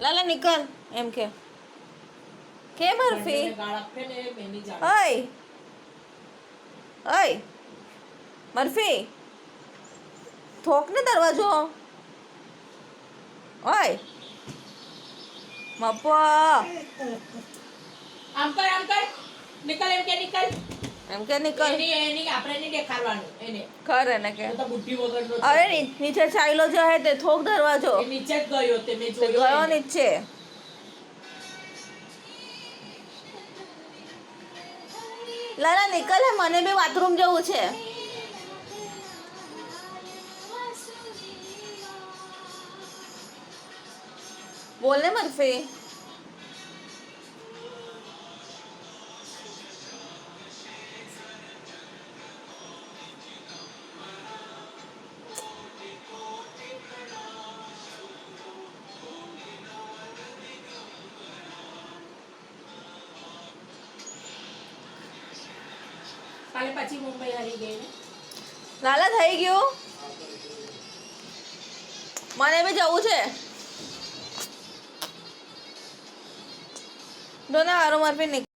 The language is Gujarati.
લાલા નીકળ એમ કે બરફી ઓય ઓય બરફી થોક ને દરવાજો ઓય મપ્પા આમ કર નીકળ એમ કે નીકળ એની આપણે નહીં દેખાડવાનું એને કર એને કે તો બુદ્ધિ વગરનો છે. અરે નીચે ચાલ્યો જો હે તે થોક દરવાજો એ નીચે જ ગયો તે મેં તે જોયો ગયો એને. નીચે લાલા નીકળ હે મને બી બાથરૂમ જવું છે બોલ ને બરફી કાલે પછી મુંબઈ હારી ગઈ ને લાલા થઈ ગયું મને બી જવું છે દોના હારો માર પે